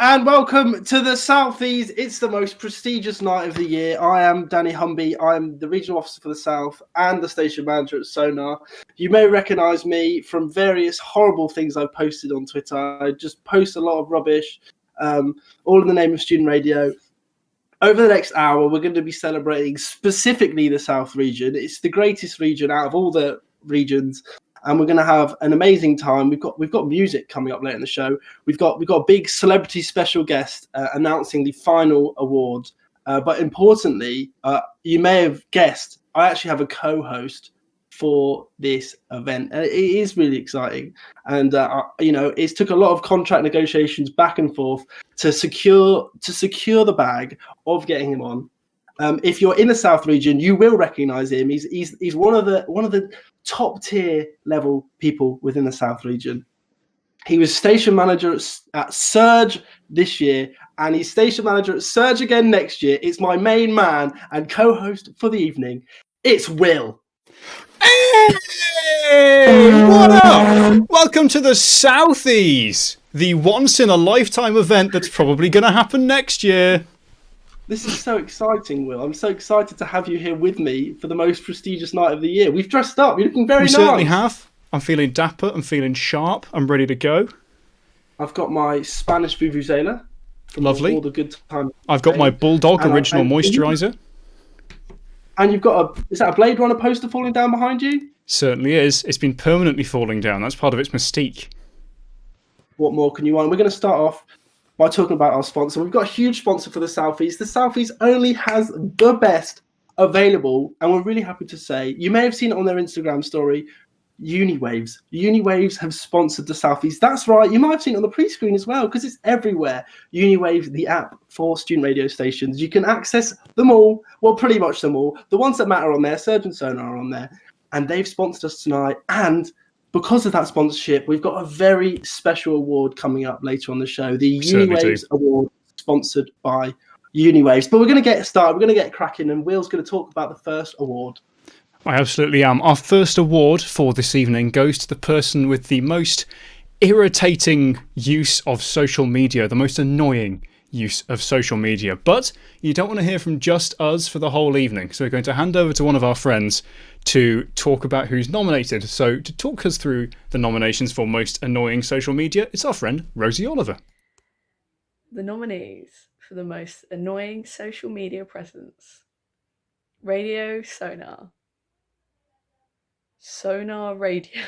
and welcome to the Southies. It's the most prestigious night of the year. I am Danny Humby. I'm the regional officer for the South and the station manager at Sonar. You may recognise me from various horrible things I've posted on Twitter. I just post a lot of rubbish, all in the name of student radio. Over the next hour, we're going to be celebrating specifically the South region. It's the greatest region out of all the regions. And we're going to have an amazing time. We've got music coming up later in the show. We've got a big celebrity special guest announcing the final award. But importantly, you may have guessed, I actually have a co-host for this event. It is really exciting, and it's took a lot of contract negotiations back and forth to secure the bag of getting him on. If you're in the South region, you will recognise him. He's one of the top tier level people within the South region. He was station manager at Surge this year, and he's station manager at Surge again next year. It's my main man and co-host for the evening. It's Will. Hey, what up? Welcome to the Southies, the once-in-a-lifetime event that's probably going to happen next year. This is so exciting, Will. I'm so excited to have you here with me for the most prestigious night of the year. We've dressed up. You're looking very nice. We certainly have. I'm feeling dapper. I'm feeling sharp. I'm ready to go. I've got my Spanish Vuvuzela. Lovely. All the good time. I've got my Bulldog Original Moisturiser. And you've got is that a Blade Runner poster falling down behind you? Certainly is. It's been permanently falling down. That's part of its mystique. What more can you want? We're going to start off by talking about our sponsor. We've got a huge sponsor for the Southies. The Southies only has the best available, and we're really happy to say, you may have seen it on their Instagram story, Uniwaves. Uniwaves have sponsored the Southies. That's right, you might have seen it on the pre-screen as well, because it's everywhere. Uniwaves, the app for student radio stations. You can access them all, well, pretty much them all. The ones that matter on there, Surge and Sonar are on there, and they've sponsored us tonight, and because of that sponsorship, we've got a very special award coming up later on the show. The Uniwaves Award, sponsored by Uniwaves. But we're going to get started. We're going to get cracking, and Will's going to talk about the first award. I absolutely am. Our first award for this evening goes to the person with the most irritating use of social media, the most annoying use of social media. But you don't want to hear from just us for the whole evening. So we're going to hand over to one of our friends to talk about who's nominated. So to talk us through the nominations for most annoying social media, it's our friend Rosie Oliver. The nominees for the most annoying social media presence: Radio Sonar, Sonar Radio,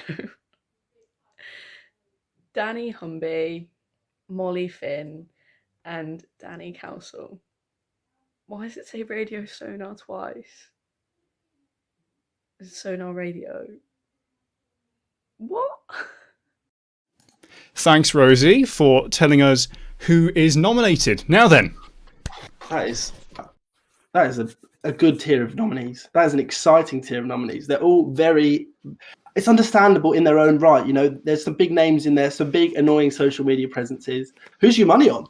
Danny Humby, Molly Finn, and Danny Cowsall. Why does it say Radio Sonar twice? Is it Sonar Radio? What? Thanks, Rosie, for telling us who is nominated. Now then. That is a good tier of nominees. That is an exciting tier of nominees. They're all it's understandable in their own right. You know, there's some big names in there, some big annoying social media presences. Who's your money on?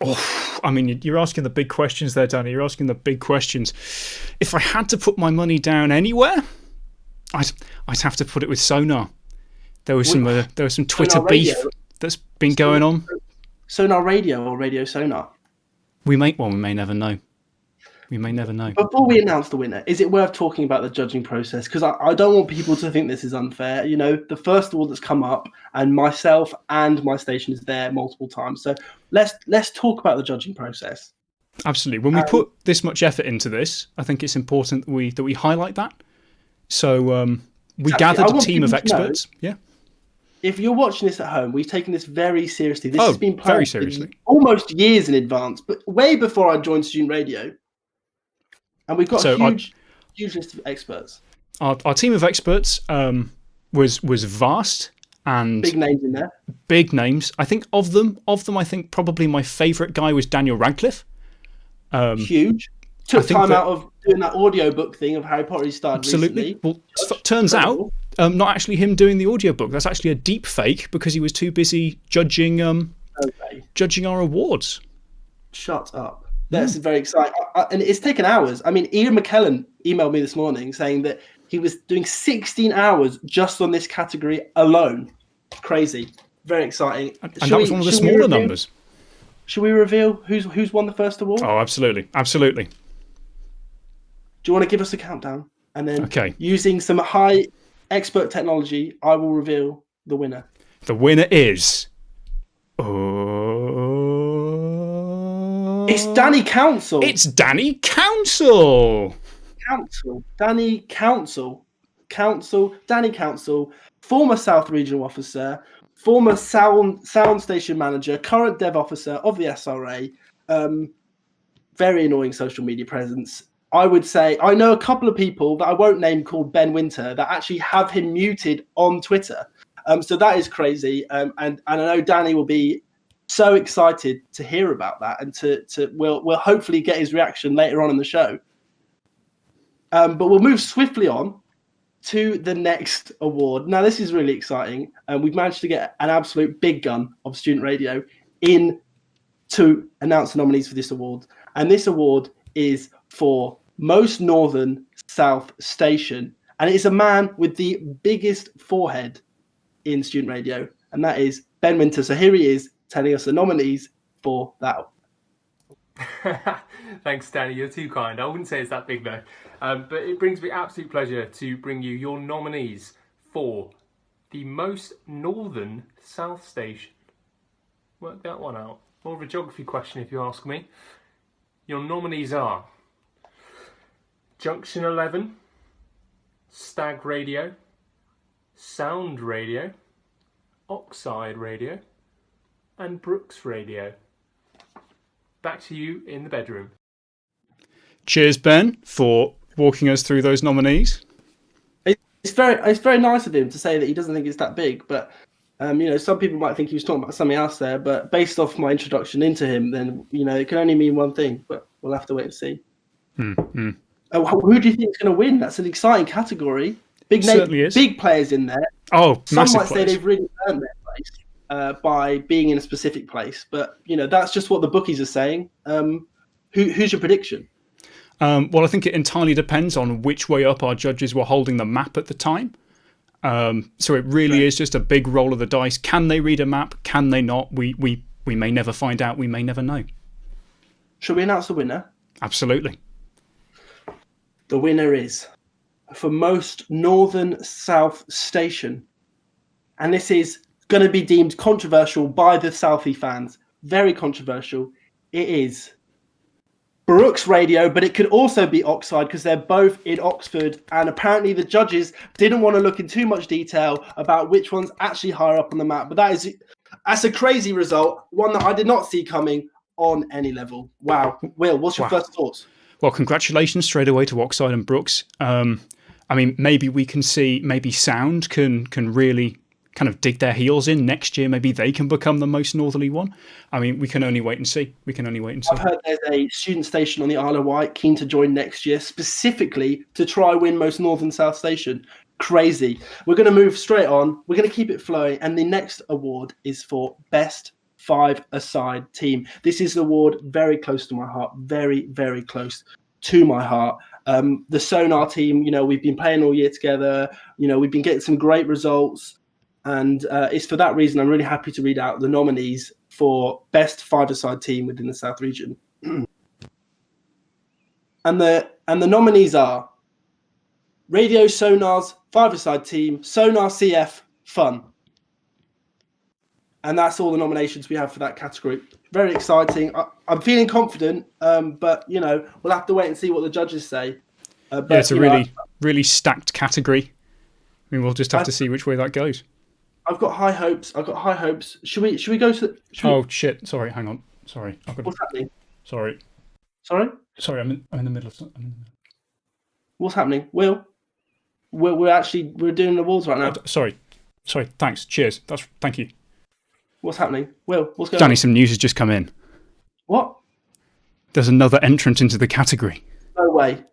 Oh, I mean, you're asking the big questions there, Danny. You're asking the big questions. If I had to put my money down anywhere, I'd have to put it with Sonar. There was some Twitter beef that's been going on. Sonar Radio or Radio Sonar? We may never know. We may never know. Before we announce the winner, is it worth talking about the judging process? Because I don't want people to think this is unfair. You know, the first award that's come up, and myself and my station is there multiple times. So let's talk about the judging process. Absolutely. When we put this much effort into this, I think it's important that we highlight that. So we gathered a team of experts. Yeah. If you're watching this at home, we've taken this very seriously. This has been planned very seriously, almost years in advance, but way before I joined Student Radio. And we've got a huge list of experts. Our team of experts was vast and big names in there. Big names. I think of them, I think probably my favourite guy was Daniel Radcliffe. Huge. Took time out of doing that audiobook thing of Harry Potter he started absolutely. Recently. Well, turns out, not actually him doing the audiobook. That's actually a deep fake because he was too busy judging our awards. Shut up. That's very exciting. And it's taken hours. I mean, Ian McKellen emailed me this morning saying that he was doing 16 hours just on this category alone. Crazy. Very exciting. And that was one of the smaller numbers. Should we reveal who's won the first award? Oh, absolutely. Absolutely. Do you want to give us a countdown? And then, Okay. using some high expert technology, I will reveal the winner. The winner is. It's Danny Council. It's Danny Council. Danny Council. Danny Council, former South Regional Officer, former sound station manager, current dev officer of the SRA. Very annoying social media presence. I would say I know a couple of people that I won't name called Ben Winter that actually have him muted on Twitter. So that is crazy. And I know Danny will be so excited to hear about that, and we'll hopefully get his reaction later on in the show. But we'll move swiftly on to the next award. Now, this is really exciting. We've managed to get an absolute big gun of student radio in to announce the nominees for this award. And this award is for Most Northern South Station. And it is a man with the biggest forehead in student radio, and that is Ben Winter. So here he is telling us the nominees for that. Thanks, Danny. You're too kind. I wouldn't say it's that big, though. But it brings me absolute pleasure to bring you your nominees for the Most Northern South Station. Work that one out. More of a geography question, if you ask me. Your nominees are Junction 11, Stag Radio, Sound Radio, Oxide Radio, and Brooks Radio. Back to you in the bedroom. Cheers, Ben, for walking us through those nominees. It's very nice of him to say that he doesn't think it's that big, but some people might think he was talking about something else there. But based off my introduction into him, then it can only mean one thing. But we'll have to wait and see. Mm-hmm. Who do you think is going to win? That's an exciting category. Big players in there. Oh, some might players. Say they've really earned their place by being in a specific place, but that's just what the bookies are saying. Who's your prediction? Well, I think it entirely depends on which way up our judges were holding the map at the time. So it really is just a big roll of the dice. Can they read a map? Can they not? We may never find out. We may never know. Should we announce the winner? Absolutely. The winner is for Most Northern South Station. And this is going to be deemed controversial by the Southie fans. Very controversial. It is Brooks Radio, but it could also be Oxide because they're both in Oxford. And apparently the judges didn't want to look in too much detail about which one's actually higher up on the map. But that's a crazy result, one that I did not see coming on any level. Wow. Will, what's your first thoughts? Well, congratulations straight away to Oxide and Brooks. I mean, maybe we can see, maybe Sound can really kind of dig their heels in next year. Maybe they can become the most northerly one. I mean, we can only wait and see. I've heard there's a student station on the Isle of Wight keen to join next year, specifically to try win Most Northern South Station. Crazy. We're going to move straight on. We're going to keep it flowing. And the next award is for Best Five-A-Side Team. This is an award very close to my heart. Very, very close to my heart. The Sonar team, we've been playing all year together. We've been getting some great results. And it's for that reason I'm really happy to read out the nominees for Best Five-A-Side Team within the South Region. and the nominees are Radio Sonar's Five-A-Side Team, Sonar CF Fun. And that's all the nominations we have for that category. Very exciting. I'm feeling confident, but, we'll have to wait and see what the judges say. But, it's a really stacked category. I mean, we'll just have to see which way that goes. I've got high hopes. Should we go to... Shit. Sorry, hang on. Sorry. What's happening? Sorry, I'm in the middle of something. What's happening? Will? We're doing awards right now. Sorry. Thanks. Cheers. Thank you. What's happening? Will, what's going on? Danny, some news has just come in. What? There's another entrant into the category. No way.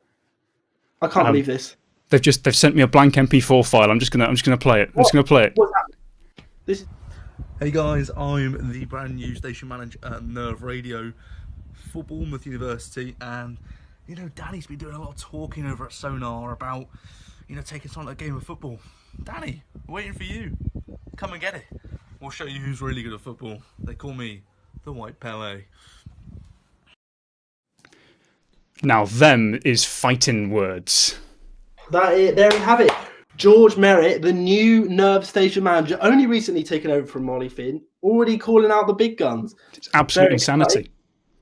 I can't believe this. They've sent me a blank MP4 file. I'm just gonna play it. What's happening? Hey guys, I'm the brand new station manager at Nerve Radio for Bournemouth University, and Danny's been doing a lot of talking over at Sonar about taking on a game of football. Danny, waiting for you. Come and get it. We'll show you who's really good at football. They call me the White Pele. Now, them is fighting words. There you have it. George Merritt, the new Nerve Station manager, only recently taken over from Molly Finn, already calling out the big guns. It's absolute Very insanity. exciting.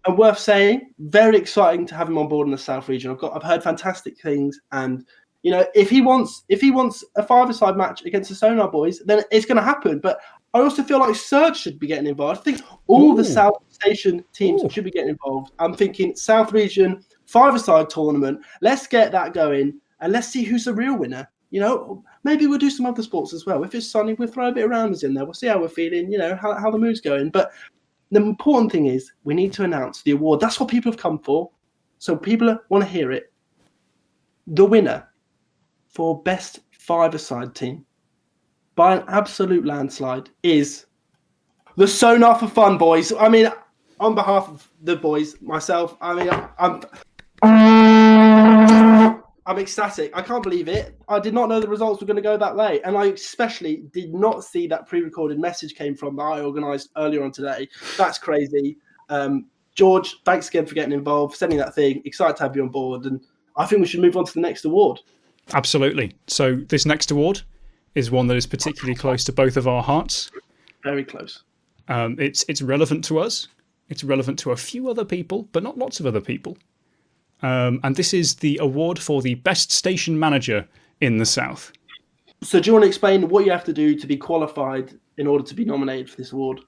And worth saying, very exciting to have him on board in the South region. I've heard fantastic things, and you know, if he wants a five-a-side match against the Sonar boys, then it's going to happen. But I also feel like Surge should be getting involved. I think all the South Station teams should be getting involved. I'm thinking South region five-a-side tournament. Let's get that going, and let's see who's the real winner. You know, maybe we'll do some other sports as well. If it's sunny, we'll throw a bit of rounders in there. We'll see how we're feeling. You know, how the mood's going, but. The important thing is we need to announce the award. That's what people have come for. So people want to hear it. The winner for best five-a-side team by an absolute landslide is the Sonar for Fun boys. I mean, on behalf of the boys, myself, I mean, I'm ecstatic. I can't believe it. I did not know the results were going to go that late. And I especially did not see that pre-recorded message came from that I organised earlier on today. That's crazy. George, thanks again for getting involved, sending that thing. Excited to have you on board. And I think we should move on to the next award. Absolutely. So this next award is one that is particularly close to both of our hearts. Very close. It's relevant to us. It's relevant to a few other people, but not lots of other people. And this is the award for the best station manager in the South. So do you want to explain what you have to do to be qualified in order to be nominated for this award?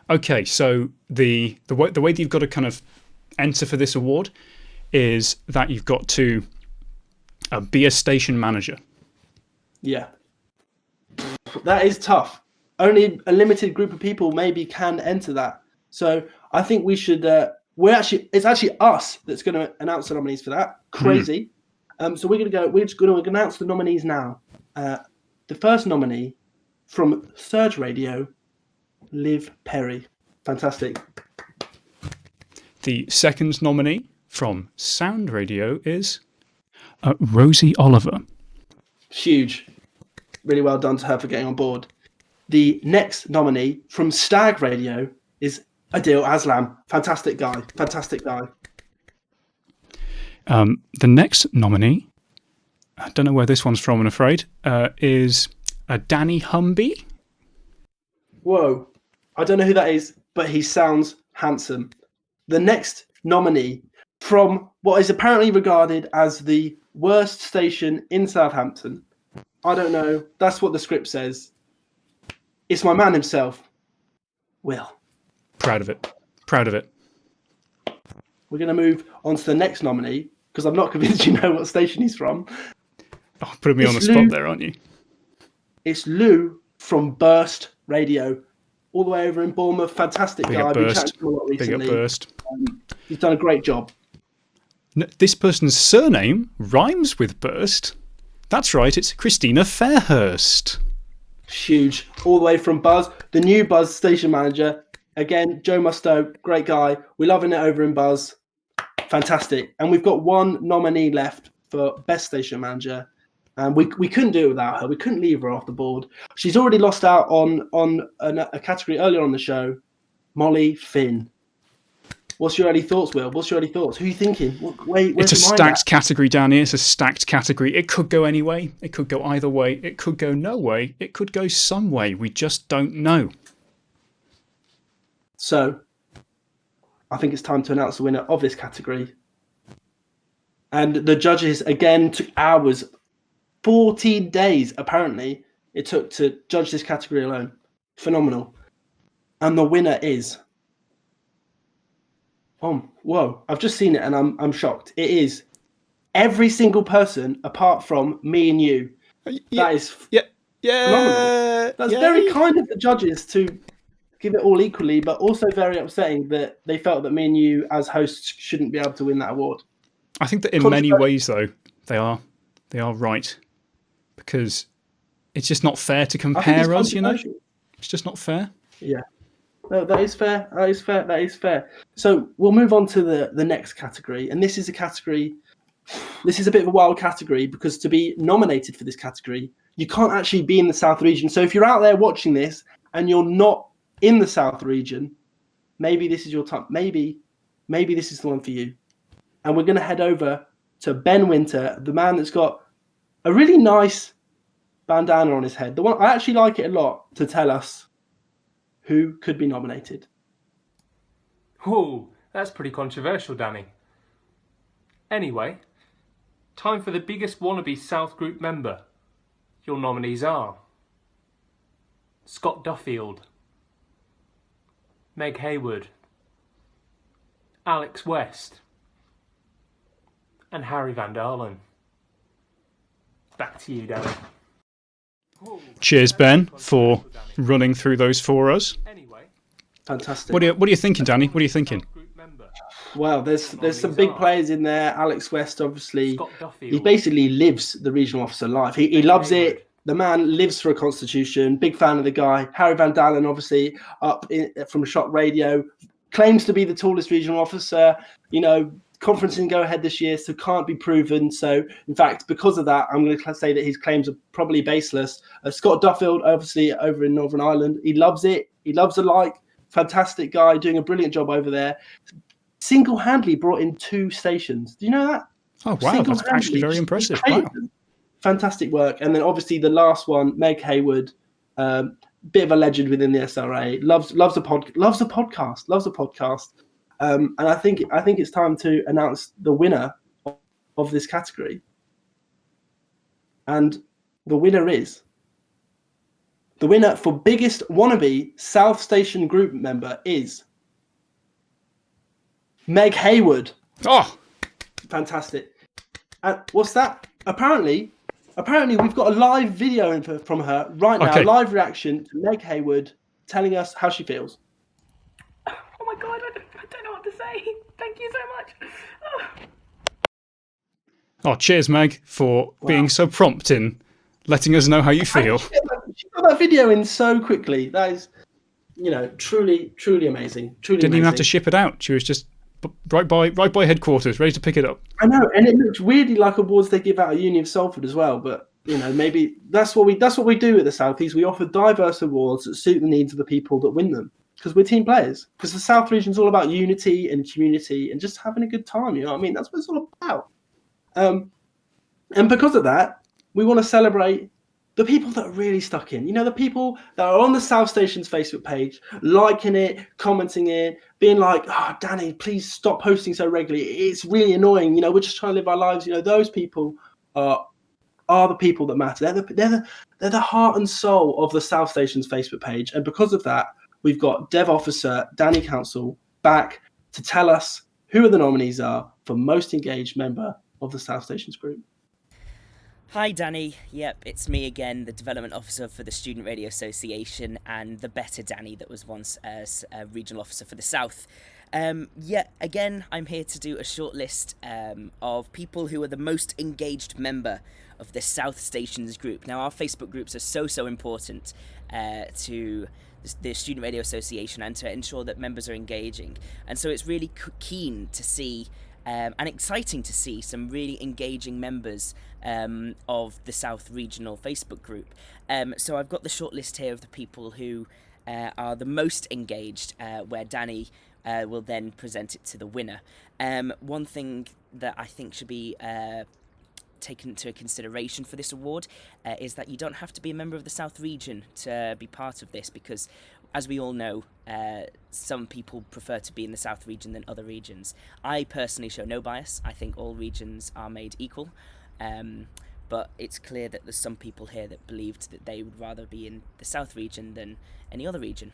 Okay, so the way that you've got to kind of enter for this award is that you've got to be a station manager. Yeah. That is tough. Only a limited group of people maybe can enter that. So I think we should... it's actually us that's going to announce the nominees for that. Crazy. So we're going to announce the nominees now. The first nominee from Surge Radio, Liv Perry. Fantastic. The second nominee from Sound Radio is Rosie Oliver. Huge. Really well done to her for getting on board. The next nominee from Stag Radio is Adil Aslam. Fantastic guy. The next nominee, I don't know where this one's from, I'm afraid, is Danny Humby. Whoa. I don't know who that is, but he sounds handsome. The next nominee from what is apparently regarded as the worst station in Southampton. I don't know. That's what the script says. It's my man himself, Will. Proud of it. We're going to move on to the next nominee because I'm not convinced you know what station he's from. Oh, putting me on the spot there, aren't you? It's Lou from Burst Radio, all the way over in Bournemouth. Fantastic guy. I've been chatting to him a lot recently. Big up Burst. He's done a great job. This person's surname rhymes with Burst. That's right, it's Christina Fairhurst. Huge. All the way from Buzz, the new Buzz station manager. Again, Joe Musto, great guy. We're loving it over in Buzz. Fantastic. And we've got one nominee left for best station manager. And we couldn't do it without her. We couldn't leave her off the board. She's already lost out on a category earlier on the show. Molly Finn. What's your early thoughts, Will? What's your early thoughts? Who are you thinking? It's a stacked category, Danny. It's a stacked category. It could go any way. It could go either way. It could go no way. It could go some way. We just don't know. So, I think it's time to announce the winner of this category. And the judges, again, took hours, 14 days, apparently, it took to judge this category alone. Phenomenal. And the winner is... whoa, I've just seen it and I'm shocked. It is every single person apart from me and you. That is phenomenal. That's very kind of the judges to give it all equally, but also very upsetting that they felt that me and you as hosts shouldn't be able to win that award. I think that in many ways, though, they are right. Because it's just not fair to compare us, you know? It's just not fair. Yeah. No, that is fair. So we'll move on to the next category. And this is a bit of a wild category because to be nominated for this category, you can't actually be in the South region. So if you're out there watching this and you're not in the South region, maybe this is your time. Maybe this is the one for you. And we're going to head over to Ben Winter, the man that's got a really nice bandana on his head. The one I actually like it a lot, to tell us who could be nominated. Whoa, that's pretty controversial, Danny. Anyway, time for the biggest wannabe South Group member. Your nominees are Scott Duffield, Meg Hayward, Alex West, and Harry Van Dalen. Back to you, Danny. Cheers, Ben, for running through those for us. Anyway, Fantastic. What are you thinking, Danny? What are you thinking? South Group member. Well, there's some big players in there. Alex West, obviously, Scott Duffield. he basically lives the regional officer life. He loves it. The man lives for a constitution. Big fan of the guy. Harry Van Dalen, obviously, from Shot Radio, claims to be the tallest regional officer. You know, conference didn't go ahead this year, so can't be proven. So, in fact, because of that, I'm going to say that his claims are probably baseless. Scott Duffield, obviously, over in Northern Ireland, he loves it. He loves the like. Fantastic guy, doing a brilliant job over there. Single-handedly brought in 2 stations. Do you know that? Oh, wow, that's actually very impressive. Wow. Fantastic work. And then obviously the last one, Meg Hayward, bit of a legend within the SRA. Loves a podcast. And I think it's time to announce the winner of this category. And the winner for biggest wannabe South Station group member is Meg Hayward. Oh, fantastic. And what's that? Apparently we've got a live video from her right now, live reaction to Meg Hayward telling us how she feels. Oh my God, I don't know what to say. Thank you so much. Oh, cheers, Meg, for being so prompt in letting us know how you feel. She got that video in so quickly. That is, truly, truly amazing. Didn't even have to ship it out. She was just right by headquarters, ready to pick it up. I know, and it looks weirdly like awards they give out at Uni of Salford as well. But maybe that's what we do at the Southies. We offer diverse awards that suit the needs of the people that win them, because we're team players. Because the South region is all about unity and community and just having a good time. You know what I mean? That's what it's all about. And because of that, we want to celebrate the people that are really stuck in. The people that are on the South Station's Facebook page, liking it, commenting it, being like, "Oh, Danny, please stop posting so regularly. It's really annoying. We're just trying to live our lives." Those people are the people that matter. They're the heart and soul of the South Station's Facebook page. And because of that, we've got Dev Officer Danny Council back to tell us who the nominees are for most engaged member of the South Station's group. Hi Danny, yep, it's me again, the Development Officer for the Student Radio Association and the better Danny that was once as a Regional Officer for the South. Again, I'm here to do a short list of people who are the most engaged member of the South Stations group. Now, our Facebook groups are so important to the Student Radio Association and to ensure that members are engaging. And so it's really keen to see and exciting to see some really engaging members of the South Regional Facebook group. So I've got the short list here of the people who are the most engaged, where Danny will then present it to the winner. One thing that I think should be taken into consideration for this award is that you don't have to be a member of the South region to be part of this, because as we all know, some people prefer to be in the South region than other regions. I personally show no bias. I think all regions are made equal, but it's clear that there's some people here that believed that they would rather be in the South region than any other region.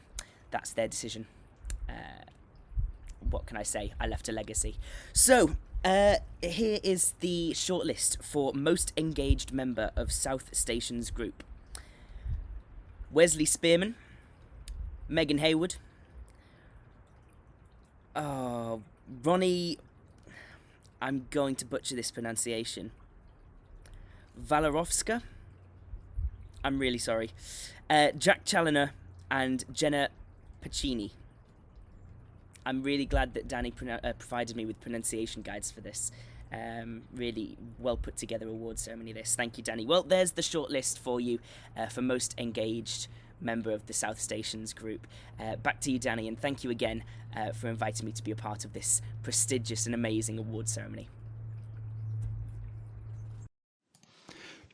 That's their decision. What can I say? I left a legacy. So, here is the shortlist for most engaged member of South Stations group. Wesley Spearman, Megan Hayward, Ronnie, I'm going to butcher this pronunciation, Valorovska, I'm really sorry, Jack Challoner and Jenna Pacini. I'm really glad that Danny provided me with pronunciation guides for this. Really well put together award ceremony this. Thank you, Danny. Well, there's the shortlist for you for most engaged member of the South Stations group. Back to you, Danny, and thank you again for inviting me to be a part of this prestigious and amazing award ceremony.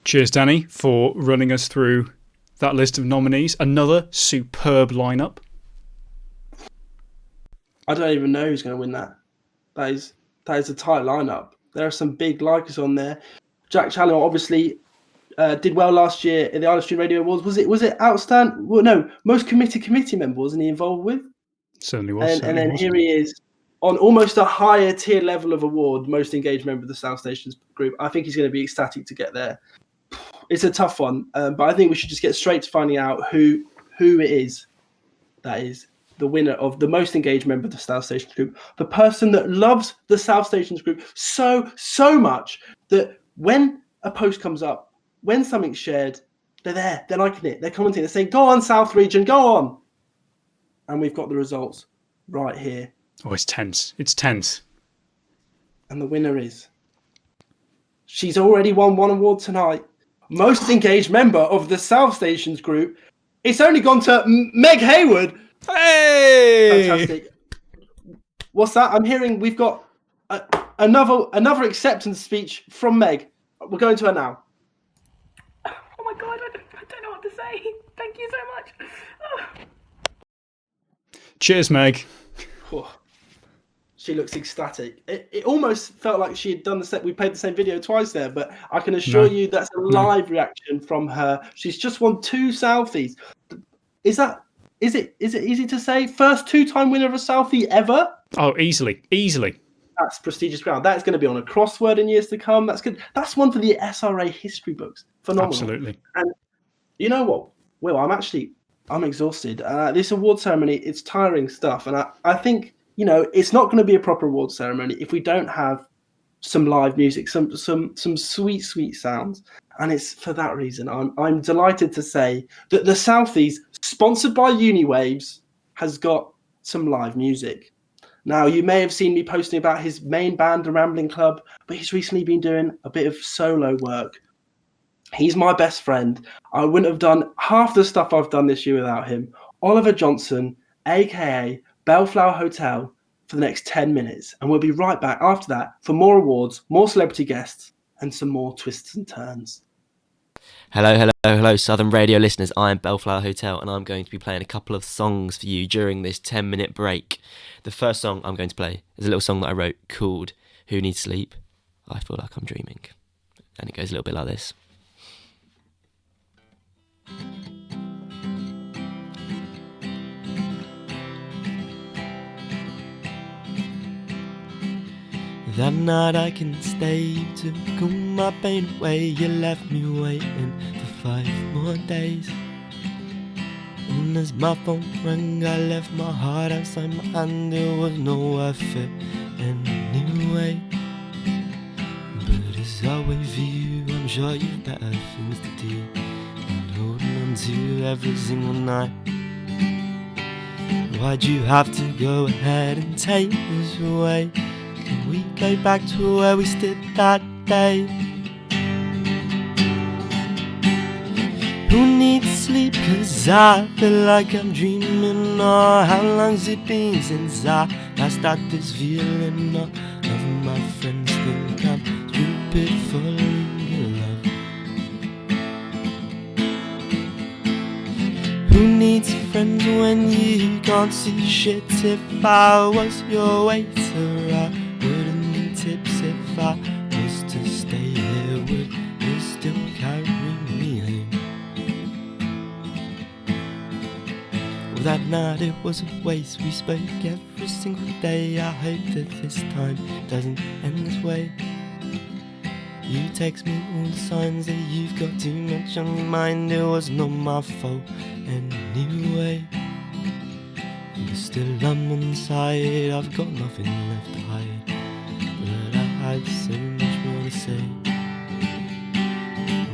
Cheers, Danny, for running us through that list of nominees. Another superb lineup. I don't even know who's going to win that. That is a tight lineup. There are some big likers on there. Jack Challoner obviously did well last year in the Isle of Student Radio Awards. Was it outstanding? Well, no, most committee member, wasn't he involved with? Certainly was. And then here he is on almost a higher tier level of award, most engaged member of the South Stations group. I think he's going to be ecstatic to get there. It's a tough one, but I think we should just get straight to finding out who it is that is the winner of the most engaged member of the South Stations group, the person that loves the South Stations group so much that when a post comes up, when something's shared, they're there, they're liking it, they're commenting, they're saying, "Go on, South Region, go on!" And we've got the results right here. Oh, it's tense. It's tense. And the winner is... She's already won one award tonight. Most engaged member of the South Stations group. It's only gone to Meg Hayward. Hey! Fantastic. What's that? I'm hearing we've got another acceptance speech from Meg. We're going to her now. Oh my God, I don't know what to say. Thank you so much. Oh. Cheers, Meg. Oh, she looks ecstatic. It almost felt like she had done the set. We played the same video twice there, but I can assure you that's a live reaction from her. She's just won 2 Southies. Is it easy to say? First 2-time winner of a Southie ever? Oh, easily. That's prestigious ground. That's going to be on a crossword in years to come. That's good. That's one for the SRA history books. Phenomenal. Absolutely. And you know what? Well, I'm exhausted. This award ceremony, it's tiring stuff. And I think, it's not going to be a proper award ceremony if we don't have some live music, some sweet sounds. And it's for that reason I'm delighted to say that the Southies, sponsored by Uniwaves, has got some live music. Now, you may have seen me posting about his main band, the Rambling Club, but he's recently been doing a bit of solo work. He's my best friend. I wouldn't have done half the stuff I've done this year without him. Oliver Johnson, a.k.a. Bellflower Hotel, for the next 10 minutes. And we'll be right back after that for more awards, more celebrity guests, and some more twists and turns. Hello, Southern Radio listeners. I am Bellflower Hotel, and I'm going to be playing a couple of songs for you during this 10-minute break. The first song I'm going to play is a little song that I wrote called Who Needs Sleep? I Feel Like I'm Dreaming. And it goes a little bit like this. That night I can stay to cool my pain away. You left me waiting for 5 more days. And as my phone rang, I left my heart outside my hand. There was no worth it anyway. But as I wait for you, I'm sure you've better things to do than holding on to every single night. Why'd you have to go ahead and take us away? Can we go back to where we stood that day? Who needs sleep? 'Cause I feel like I'm dreaming. Oh, how long's it been since I last had this feeling? Oh, none of my friends think I'm stupid for in love. Who needs friends when you can't see shit? If I was your waiter, I wouldn't need tips. If I was to stay here, would you still carry me home? Well, that night it was a waste. We spoke every single day. I hope that this time doesn't end this way. You text me all the signs that you've got too much on your mind. It was not my fault anyway. But still I'm inside, I've got nothing left to hide. But I had so much more to say.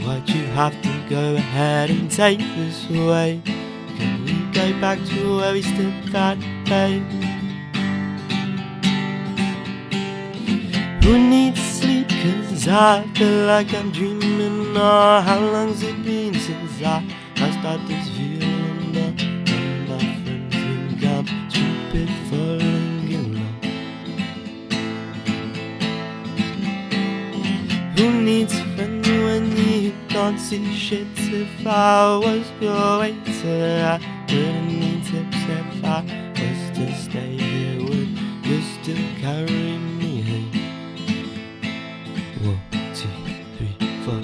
Why'd you have to go ahead and take this away? Can we go back to where we stood that day? Who needs sleep? 'Cause I feel like I'm dreaming. Oh, how long's it been since I last had this feeling? see shit if I was your waiter. I wouldn't need tips if I was to stay here. Would you still carry me home? 1, 2, 3, 4,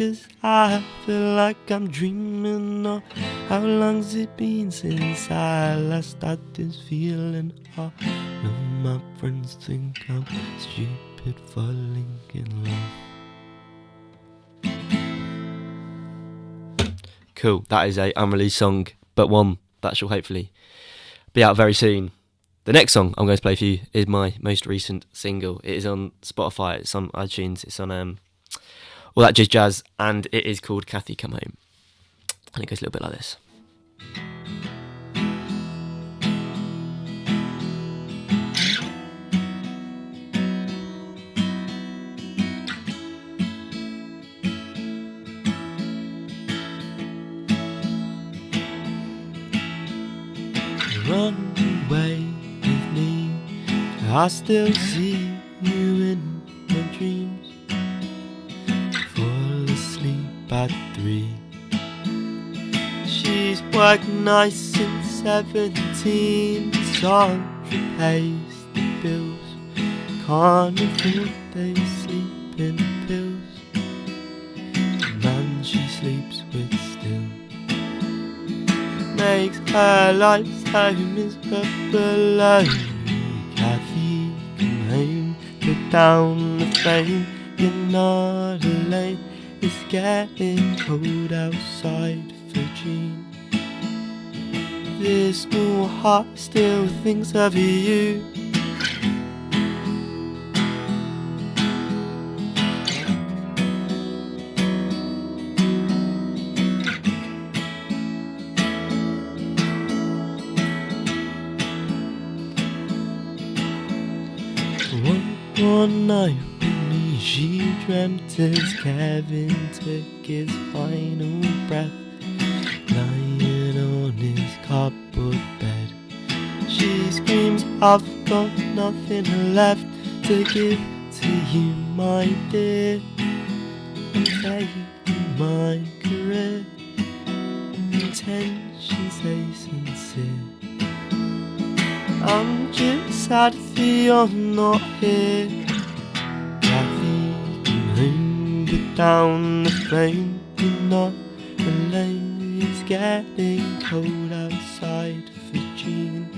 Cause I feel like I'm dreaming. Or how long's it been since I last had this feeling? All of my friends think I'm stupid falling in love. Cool, that is a unreleased song, but one that shall hopefully be out very soon. The next song I'm going to play for you is my most recent single. It is on Spotify, it's on iTunes, it's on all that jazz, and it is called Kathy Come Home. And it goes a little bit like this. Run away with me, I still see you in my dreams. Fall asleep at 3. She's worked nights since 17. Sorry pays the bills. Can't afford they sleep in pills. The man she sleeps with still makes her life so miserable. Kathy, come home, put down the phone. You're not alone, it's getting cold outside for June. This small heart still thinks of you. One night she dreamt as Kevin took his final breath, lying on his cardboard bed. She screams, I've got nothing left to give to you, my dear. I'm taking my career, intentions they sincere. I'm just sad that you're not here. Put down the flame, you're not alone. It's getting cold outside for June.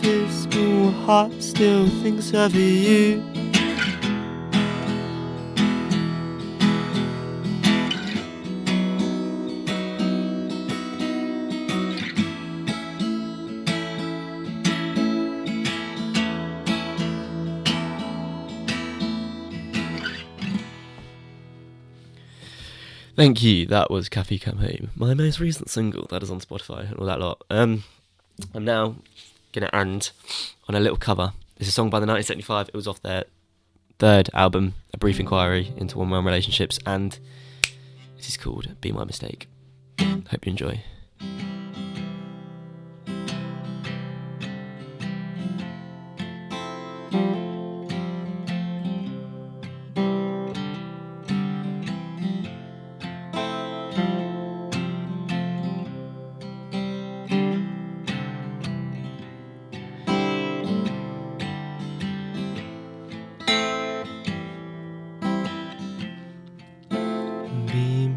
This small heart still thinks of you. Thank you, that was Kathy Come Home, my most recent single that is on Spotify and all that lot. I'm now going to end on a little cover. It's a song by the 1975, it was off their third album, A Brief Inquiry into One-Man Relationships, and it is called Be My Mistake. Hope you enjoy.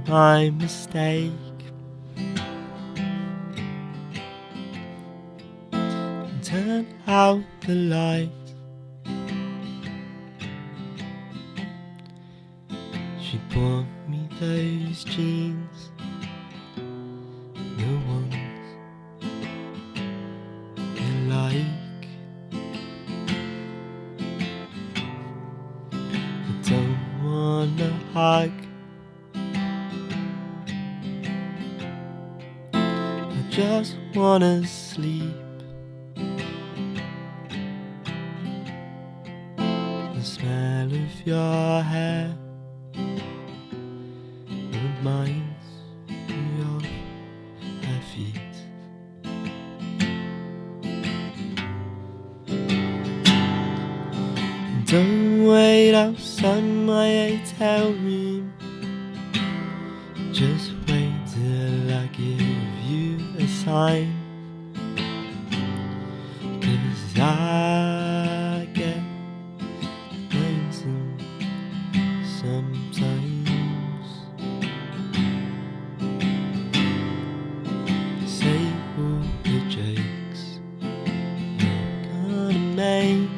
My mistake, turn out the lights. She bought me those jeans, the ones you like. I don't wanna hug, just wanna sleep. of your hair reminds me of her feet. Don't wait outside my hotel room. Just wait till I give you a sign. 'Cause I get lonesome sometimes. Say all the jokes you're gonna make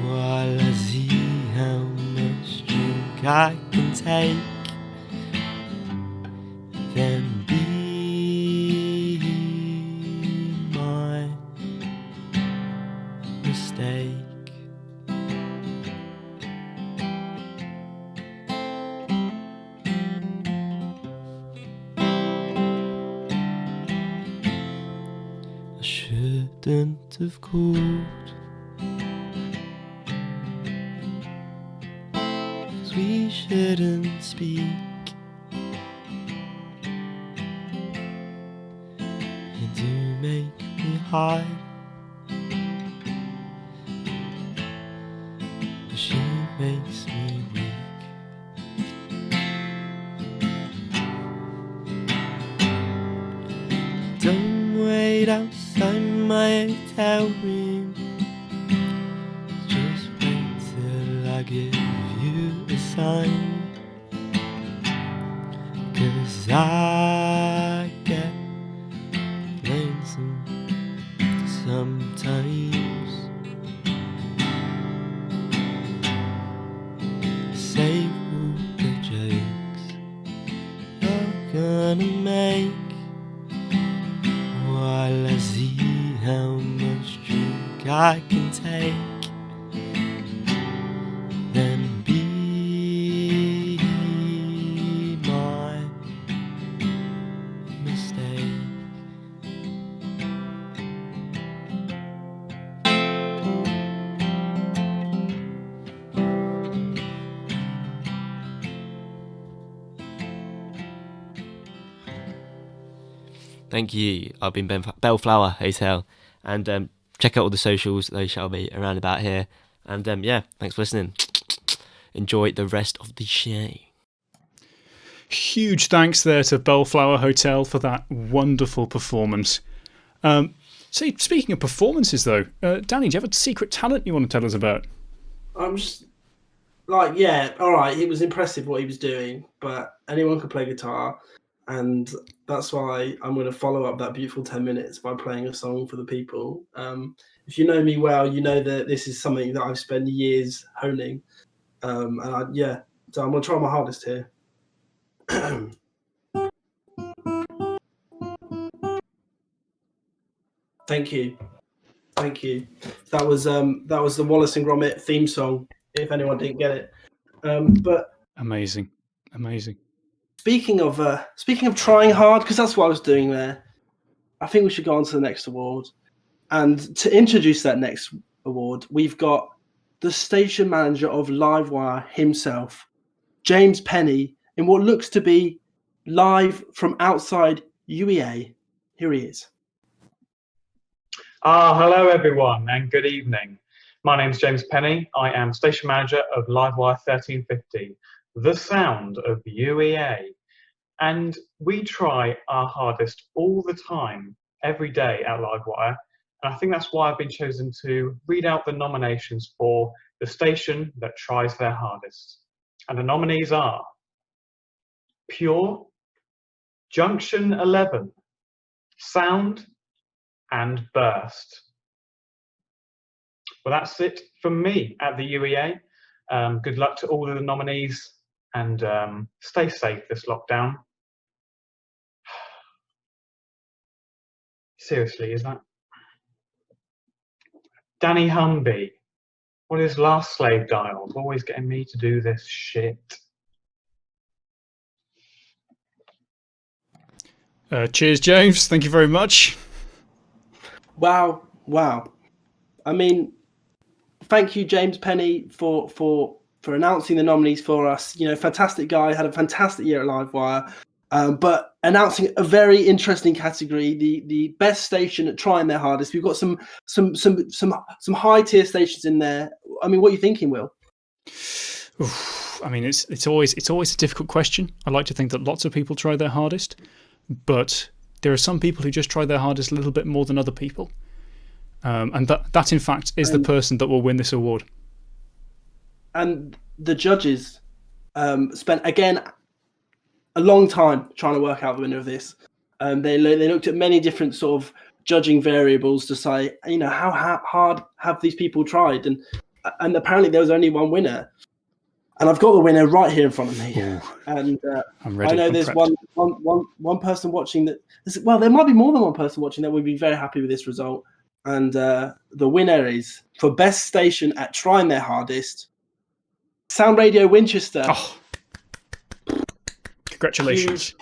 while I see how much drink I can take. Then be my mistake. I shouldn't have called, 'cause we shouldn't speak. You do make me hide, but she makes me weak. Don't wait outside my hotel room. Just wait till I give you a sign. 'Cause I get lonesome sometimes. Say all the jokes you're gonna make while I see how much drink I can take. Then be my mistake. Thank you. I've been Bellflower Hotel, and check out all the socials. They shall be around about here. And yeah, thanks for listening. Enjoy the rest of the show. Huge thanks there to Bellflower Hotel for that wonderful performance. So, speaking of performances, though, Danny, do you have a secret talent you want to tell us about? I'm just like, yeah, all right. It was impressive what he was doing, but anyone could play guitar, and that's why I'm going to follow up that beautiful 10 minutes by playing a song for the people. If you know me well, you know that this is something that I've spent years honing, so I'm going to try my hardest here. Thank you. That was the Wallace and Gromit theme song. If anyone didn't get it, but amazing. Speaking of trying hard, because that's what I was doing there. I think we should go on to the next award, and to introduce that next award, we've got the station manager of Livewire himself, James Penny, in what looks to be live from outside UEA. Here he is. Hello everyone and good evening. My name's James Penny. I am station manager of Livewire 1350, the sound of UEA. And we try our hardest all the time, every day at Livewire. And I think that's why I've been chosen to read out the nominations for the station that tries their hardest. And the nominees are Pure, Junction 11, Sound, and Burst. Well, that's it from me at the UEA. Good luck to all of the nominees, and stay safe this lockdown. Seriously, is that Danny Humby? What is Last Slave Dials? Always getting me to do this shit. Cheers, James. Thank you very much. Wow. I mean, thank you, James Penny, for announcing the nominees for us. You know, fantastic guy, had a fantastic year at Livewire. But announcing a very interesting category, the best station at trying their hardest. We've got some high tier stations in there. I mean, what are you thinking, Will? Oof, I mean, it's always a difficult question. I like to think that lots of people try their hardest, but there are some people who just try their hardest a little bit more than other people, and that in fact is the person that will win this award. And the judges spent again a long time trying to work out the winner of this. They looked at many different sort of judging variables to say, you know, how hard have these people tried, and apparently there was only one winner. And I've got the winner right here in front of me. Ooh. And I'm ready. I know there's one person watching that. Well, there might be more than one person watching that would be very happy with this result. And the winner is, for best station at trying their hardest, Sound Radio Winchester. Oh. Congratulations.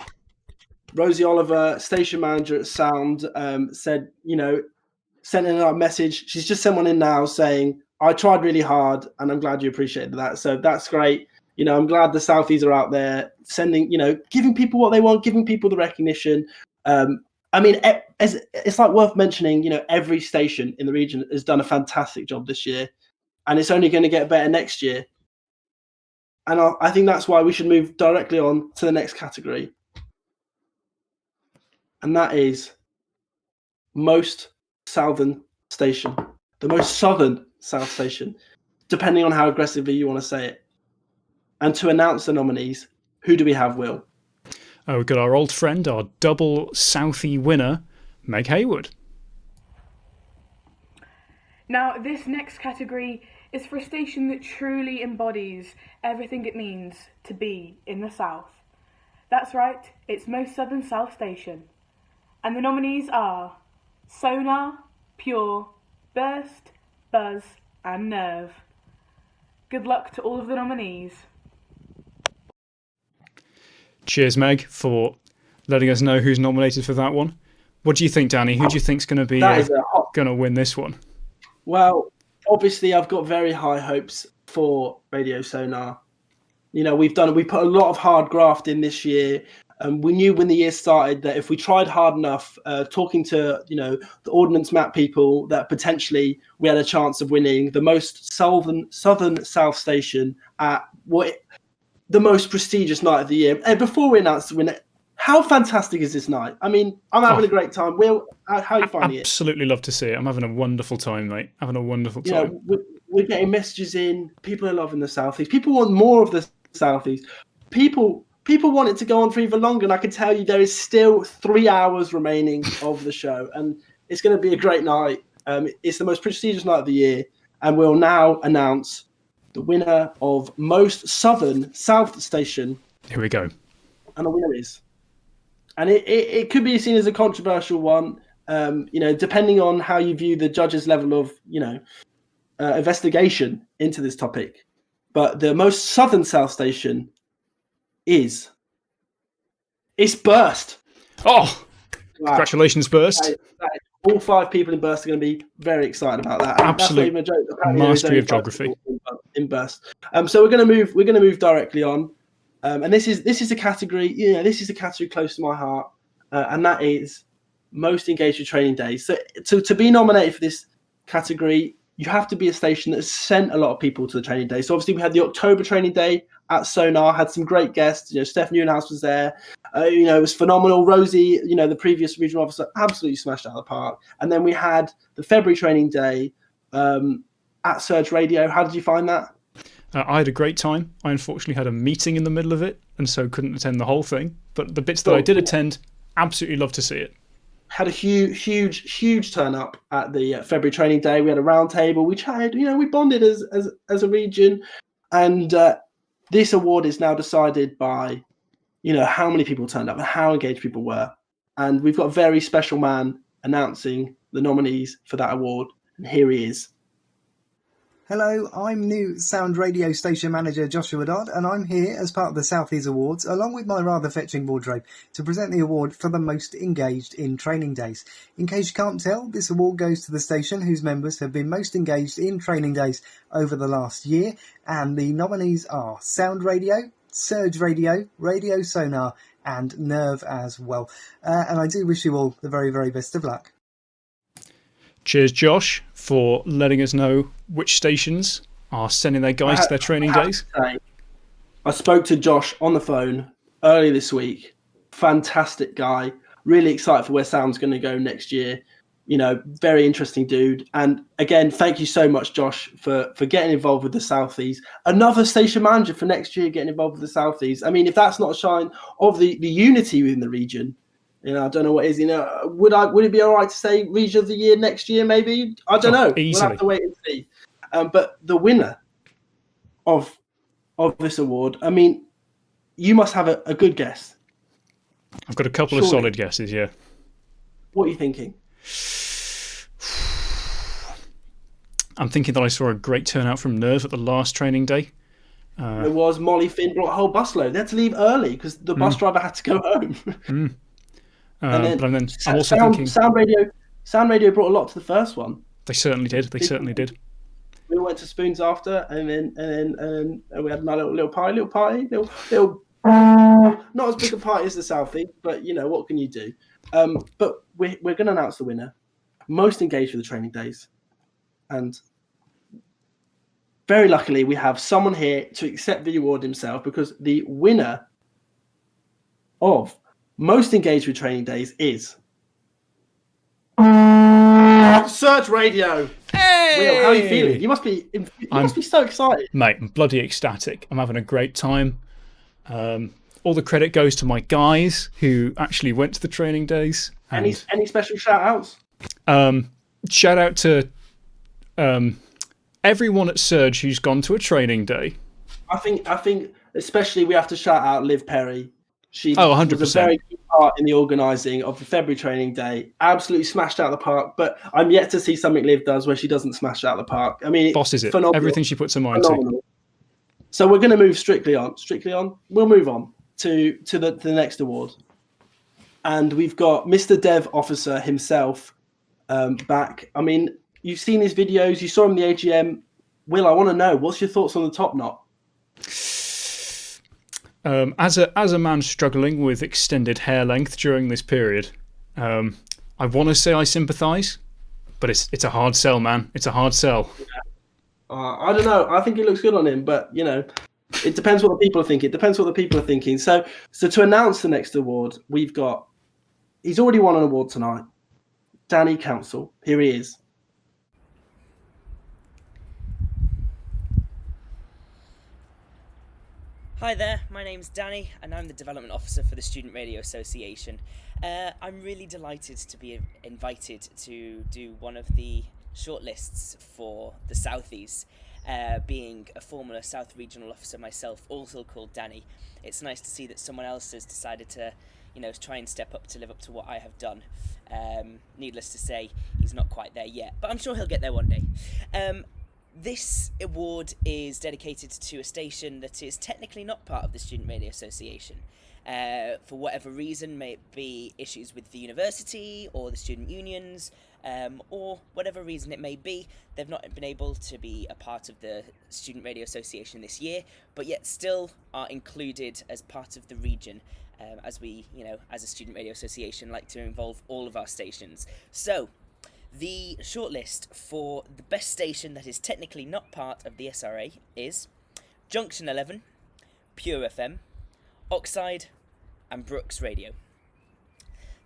Rosie Oliver, station manager at Sound, said, you know, sent in a message. She's just sent one in now saying, I tried really hard and I'm glad you appreciated that. So that's great. You know, I'm glad the Southies are out there sending, you know, giving people what they want, giving people the recognition. I mean, it's like worth mentioning, you know, every station in the region has done a fantastic job this year, and it's only going to get better next year. And I think that's why we should move directly on to the next category. And that is most southern station, the most southern South station, depending on how aggressively you want to say it. And to announce the nominees, who do we have, Will? Oh, we've got our old friend, our double Southie winner, Meg Hayward. Now, this next category is for a station that truly embodies everything it means to be in the South. That's right, it's Most Southern South Station. And the nominees are Sonar, Pure, Burst, Buzz and Nerve. Good luck to all of the nominees. Cheers, Meg, for letting us know who's nominated for that one. What do you think, Danny? Who do you think's going to be going to win this one? Well, obviously, I've got very high hopes for Radio Sonar. You know, we put a lot of hard graft in this year. We knew when the year started that if we tried hard enough, talking to, you know, the Ordnance Map people, that potentially we had a chance of winning the most southern South station at the most prestigious night of the year. And before we announce the winner, how fantastic is this night? I mean, I'm having a great time. Will, how are you finding it? Absolutely love to see it. I'm having a wonderful time, mate. Having a wonderful time. You know, we're getting messages in. People are loving the Southies. People want more of the Southies. People want it to go on for even longer. And I can tell you there is still 3 hours remaining of the show. And it's going to be a great night. It's the most prestigious night of the year. And we'll now announce the winner of most southern South station. Here we go. And the winner is. And it could be seen as a controversial one, you know, depending on how you view the judge's level of, you know, investigation into this topic. But the most southern South station it's Burst. Oh, wow. Congratulations, Burst. All 5 people in Burst are going to be very excited about that. Absolute mastery of geography in Burst. So we're going to move directly on. And this is a category, you know, this is a category close to my heart, and that is most engaged with training days. So to be nominated for this category, you have to be a station that has sent a lot of people to the training day. So obviously we had the October training day at Sonar, had some great guests. You know, Steph Newhouse was there. You know, it was phenomenal. Rosie, you know, the previous regional officer, absolutely smashed out of the park. And then we had the February training day at Surge Radio. How did you find that? I had a great time. I unfortunately had a meeting in the middle of it, and so couldn't attend the whole thing. But the bits that I did attend, absolutely loved to see it. Had a huge turn up at the February training day. We had a round table. We chatted. You know, we bonded as a region. And this award is now decided by, you know, how many people turned up and how engaged people were. And we've got a very special man announcing the nominees for that award. And here he is. Hello, I'm new Sound Radio Station Manager Joshua Dodd, and I'm here as part of the Southies Awards, along with my rather fetching wardrobe, to present the award for the most engaged in training days. In case you can't tell, this award goes to the station whose members have been most engaged in training days over the last year, and the nominees are Sound Radio, Surge Radio, Radio Sonar, and Nerve as well. And I do wish you all the very, very best of luck. Cheers, Josh, for letting us know which stations are sending their guys to their training days. I spoke to Josh on the phone earlier this week. Fantastic guy. Really excited for where Sound's going to go next year. You know, very interesting dude. And again, thank you so much, Josh, for getting involved with the Southies. Another station manager for next year getting involved with the Southies. I mean, if that's not a sign of the unity within the region, you know, I don't know what is. You know, would it be all right to say Region of the Year next year? Maybe, I don't know. Easily. We'll have to wait and see. But the winner of this award, I mean, you must have a good guess. I've got a couple of solid guesses. Yeah. What are you thinking? I'm thinking that I saw a great turnout from Nerve at the last training day. It was Molly Finn brought a whole busload. They had to leave early because the bus driver had to go home. But then I'm also thinking Sound Radio brought a lot to the first one. They certainly did. We went to Spoons after, and then we had a little party, little not as big a party as the Southie, but you know what can you do? But we're going to announce the winner, most engaged for the training days, and very luckily we have someone here to accept the award himself, because the winner of most engaged with training days is Surge Radio. Hey! Will, how are you feeling? You must be so excited. Mate, I'm bloody ecstatic. I'm having a great time. All the credit goes to my guys who actually went to the training days. Any special shout outs? Shout out to everyone at Surge who's gone to a training day. I think especially we have to shout out Liv Perry. She 100%. was a very good part in the organising of the February training day. Absolutely smashed out the park, but I'm yet to see something Liv does where she doesn't smash out the park. I mean, bosses it. Phenomenal. Everything she puts her mind to. So we're going to move strictly on. We'll move on to the next award. And we've got Mr. Dev Officer himself back. I mean, you've seen his videos. You saw him in the AGM. Will, I want to know, what's your thoughts on the top knot? As a man struggling with extended hair length during this period, I want to say I sympathise, but it's a hard sell, man. It's a hard sell. I don't know. I think it looks good on him, but you know, it depends what the people are thinking. So to announce the next award, he's already won an award tonight. Danny Council. Here he is. Hi there, my name's Danny and I'm the Development Officer for the Student Radio Association. I'm really delighted to be invited to do one of the shortlists for the Southies. Being a former South Regional Officer myself, also called Danny, it's nice to see that someone else has decided to, try and step up to live up to what I have done. Needless to say, he's not quite there yet, but I'm sure he'll get there one day. This award is dedicated to a station that is technically not part of the Student Radio Association. For whatever reason, may it be issues with the university or the student unions, or whatever reason it may be, they've not been able to be a part of the Student Radio Association this year, but yet still are included as part of the region, as we, as a Student Radio Association, like to involve all of our stations. So, the shortlist for the best station that is technically not part of the SRA is Junction 11, Pure FM, Oxide, and Brooks Radio.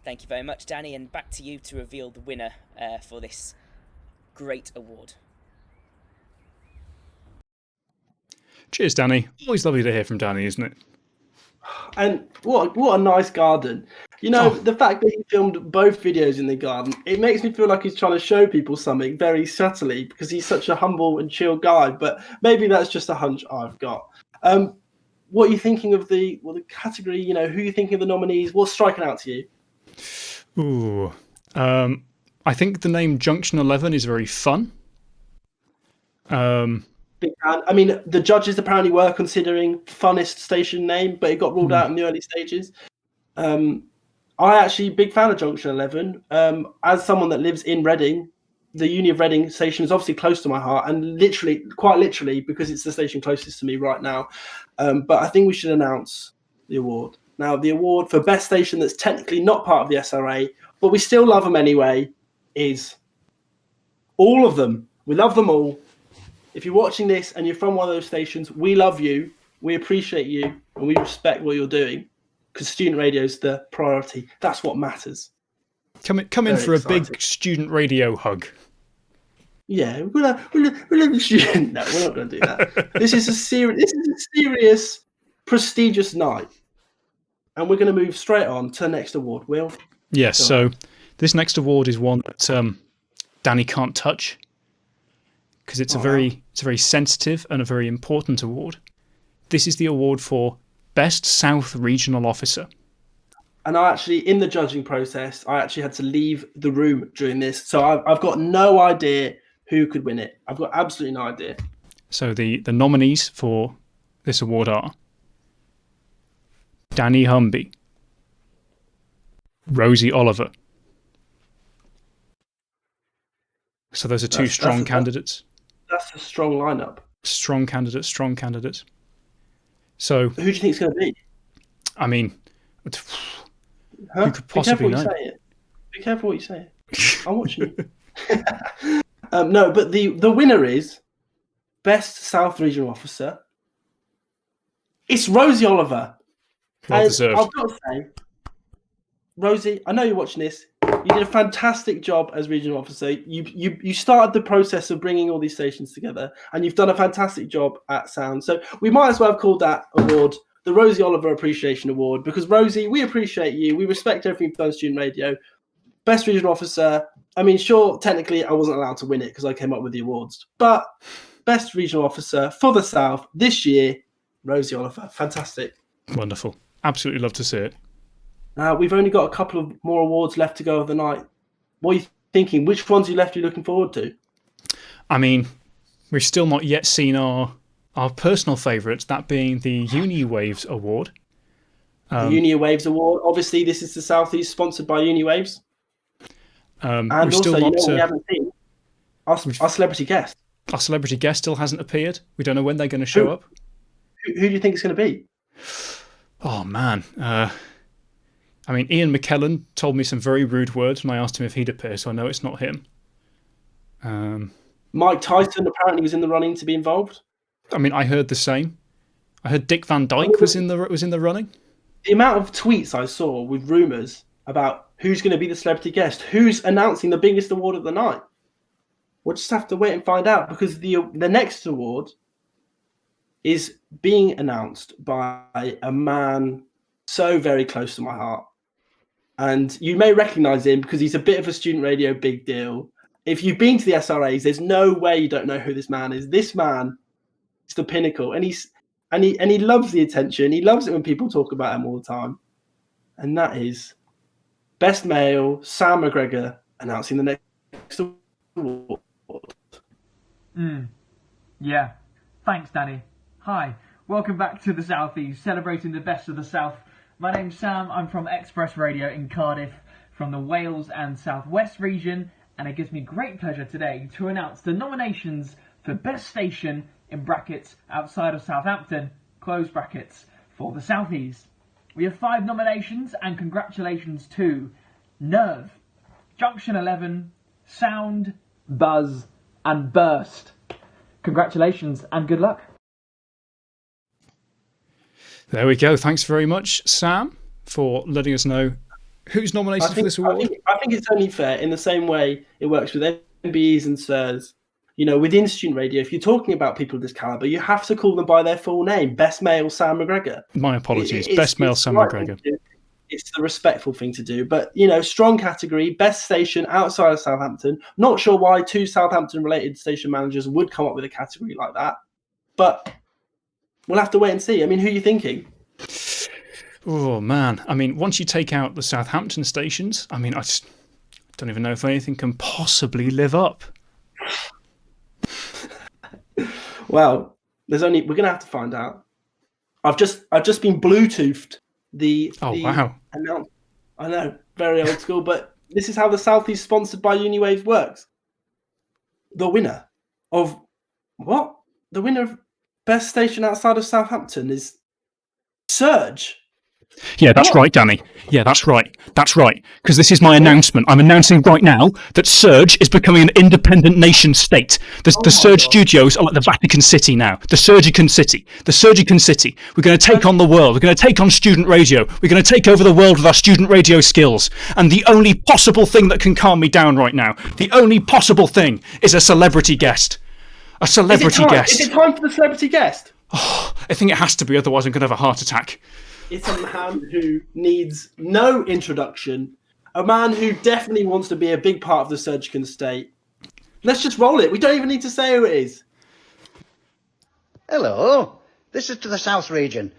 Thank you very much, Danny, and back to you to reveal the winner for this great award. Cheers, Danny. Always lovely to hear from Danny, isn't it? And what a nice garden. The fact that he filmed both videos in the garden, it makes me feel like he's trying to show people something very subtly because he's such a humble and chill guy. But maybe that's just a hunch I've got. What are you thinking of the category? Who are you thinking of the nominees? What's striking out to you? Ooh. I think the name Junction 11 is very fun. Big fan. I mean, the judges apparently were considering funnest station name, but it got ruled out in the early stages. I actually big fan of Junction 11. As someone that lives in Reading, the Uni of Reading station is obviously close to my heart, and quite literally, because it's the station closest to me right now. But I think we should announce the award. Now, the award for best station that's technically not part of the SRA, but we still love them anyway, is all of them. We love them all. If you're watching this and you're from one of those stations, we love you, we appreciate you, and we respect what you're doing, because student radio is the priority. That's what matters. Come in for a big student radio hug. Yeah, we'll have a student. No, we're not going to do that. This is a serious, prestigious night, and we're going to move straight on to the next award. Will? Yes. So this next award is one that Danny can't touch, because it's a very sensitive and a very important award. This is the award for Best South Regional Officer. And I actually, in the judging process, I actually had to leave the room during this. So I've got no idea who could win it. I've got absolutely no idea. So the nominees for this award are Danny Humby, Rosie Oliver. So those are two strong candidates. That's a strong lineup. Strong candidates. So who do you think it's going to be? I mean, who could possibly know? Be careful what you say. I'm watching you. No, but the winner is Best South Regional Officer. It's Rosie Oliver. Well deserved. I've got to say, Rosie, I know you're watching this. You did a fantastic job as regional officer. You started the process of bringing all these stations together, and you've done a fantastic job at Sound. So we might as well have called that award the Rosie Oliver Appreciation Award, because Rosie, we appreciate you. We respect everything you've done in student radio. Best regional officer. I mean, sure, technically I wasn't allowed to win it because I came up with the awards, but best regional officer for the South this year, Rosie Oliver. Fantastic. Wonderful. Absolutely love to see it. We've only got a couple of more awards left to go of the night. What are you thinking? Which ones are you looking forward to? I mean, we've still not yet seen our personal favourites, that being the Uni Waves Award. The Uni Waves Award. Obviously, this is the Southies, sponsored by Uni Waves. And also, we haven't seen our celebrity guest. Our celebrity guest still hasn't appeared. We don't know when they're going to show up. Who do you think it's going to be? Oh, man. I mean, Ian McKellen told me some very rude words when I asked him if he'd appear, so I know it's not him. Mike Tyson apparently was in the running to be involved. I mean, I heard the same. I heard Dick Van Dyke was in the running. The amount of tweets I saw with rumours about who's going to be the celebrity guest, who's announcing the biggest award of the night. We'll just have to wait and find out, because the next award is being announced by a man so very close to my heart. And you may recognise him because he's a bit of a student radio big deal. If you've been to the SRAs, there's no way you don't know who this man is. This man is the pinnacle, and he loves the attention. He loves it when people talk about him all the time. And that is Best Male, Sam McGregor, announcing the next award. Yeah. Thanks, Danny. Hi. Welcome back to the Southies, celebrating the best of the South. My name's Sam. I'm from Express Radio in Cardiff, from the Wales and South West region, and it gives me great pleasure today to announce the nominations for Best Station, in brackets, outside of Southampton, close brackets, for the Southies. We have 5 nominations, and congratulations to Nerve, Junction 11, Sound, Buzz, and Burst. Congratulations and good luck. There we go. Thanks very much, Sam, for letting us know who's nominated for this award. I think it's only fair, in the same way it works with MBEs and SIRs. You know, within student radio, if you're talking about people of this calibre, you have to call them by their full name. Best Male Sam McGregor. My apologies. Best Male Sam McGregor. It's the respectful thing to do. But, you know, strong category, best station outside of Southampton. Not sure why 2 Southampton-related station managers would come up with a category like that. But we'll have to wait and see. I mean, who are you thinking? Oh, man. I mean, once you take out the Southampton stations, I mean, I just don't even know if anything can possibly live up. Well, we're gonna have to find out. I've just been Bluetoothed the wow. announcement. I know, very old school, but this is how the Southies sponsored by Uniwaves works. The winner of what? The winner of best station outside of Southampton is Surge. Yeah, that's right, Danny. Yeah, that's right. That's right. Because this is my announcement. I'm announcing right now that Surge is becoming an independent nation state. The Surge studios are like the Vatican City now. The Surgican City. The Surgican City. We're going to take on the world. We're going to take on student radio. We're going to take over the world with our student radio skills. And the only possible thing that can calm me down right now, the only possible thing is a celebrity guest. A celebrity guest. Is it time for the celebrity guest? Oh, I think it has to be, otherwise I'm going to have a heart attack. It's a man who needs no introduction, a man who definitely wants to be a big part of the Surgican state. Let's just roll it. We don't even need to say who it is. Hello, this is to the South region.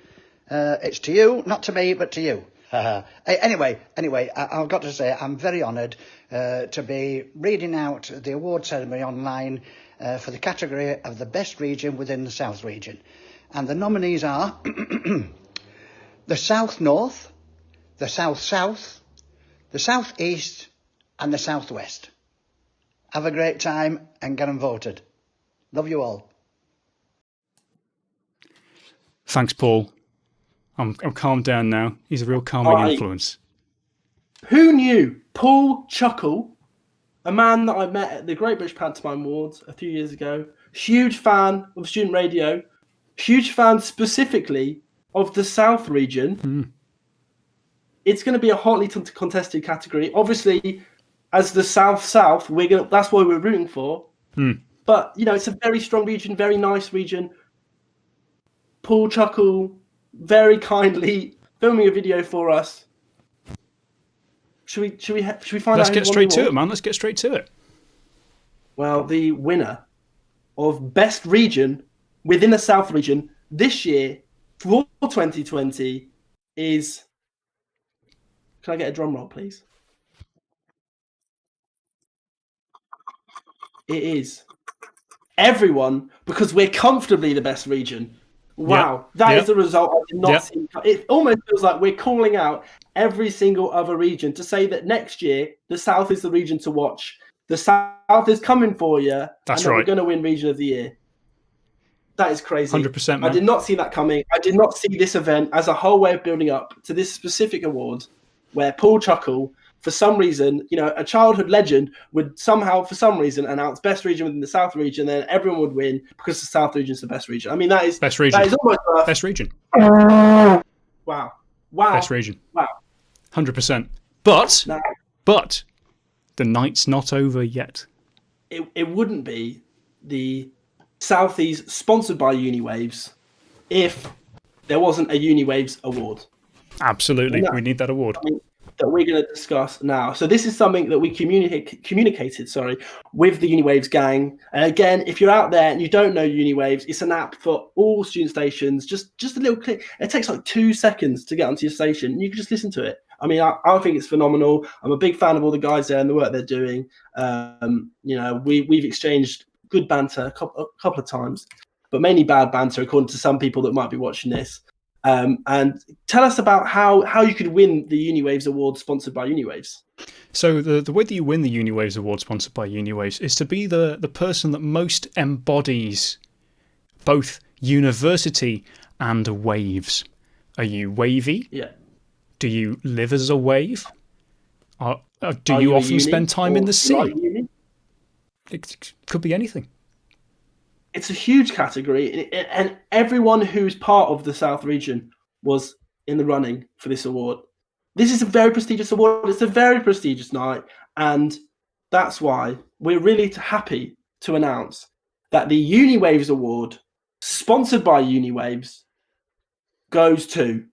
It's to you, not to me, but to you. Anyway, I've got to say I'm very honoured to be reading out the award ceremony online for the category of the best region within the South region. And the nominees are the South North, the South South, the South East and the South West. Have a great time and get them voted. Love you all. Thanks, Paul. I'm calmed down now. He's a real calming influence. Who knew Paul Chuckle, a man that I met at the Great British Pantomime Awards a few years ago, huge fan of student radio, huge fan specifically of the South region. It's going to be a hotly contested category. Obviously, as the South, that's what we're rooting for. But, it's a very strong region, very nice region. Paul Chuckle very kindly filming a video for us. Should we find out? Let's get straight to it, man. Let's get straight to it. Well, the winner of best region within the South region this year for 2020 is... Can I get a drum roll, please? It is everyone, because we're comfortably the best region. Wow, that is the result I did not see. It almost feels like we're calling out every single other region to say that next year, the South is the region to watch. The South is coming for you. That's and right. We're going to win Region of the Year. That is crazy. 100%, man. I did not see that coming. I did not see this event as a whole way of building up to this specific award where Paul Chuckle, for some reason, a childhood legend, would somehow, for some reason, announce best region within the South region, then everyone would win because the South region is the best region. I mean, that is best region. That is almost best region. Wow. Best region. Wow. 100%. But the night's not over yet. It wouldn't be the Southies sponsored by Uniwaves if there wasn't a Uniwaves award. Absolutely. We need that award. That we're going to discuss now. So this is something that we communicated with the Uniwaves gang. And again, if you're out there and you don't know Uniwaves, it's an app for all student stations. Just a little click. It takes like 2 seconds to get onto your station. And you can just listen to it. I mean, I think it's phenomenal. I'm a big fan of all the guys there and the work they're doing. We've exchanged good banter a couple of times, but mainly bad banter according to some people that might be watching this. And tell us about how you could win the Uniwaves Award sponsored by Uniwaves. So the way that you win the Uniwaves Award sponsored by Uniwaves is to be the person that most embodies both university and waves. Are you wavy? Yeah. Do you live as a wave? Do you often spend time in the sea? It could be anything. It's a huge category, and everyone who's part of the South region was in the running for this award. This is a very prestigious award. It's a very prestigious night, and that's why we're really happy to announce that the Uniwaves Award, sponsored by Uniwaves, goes to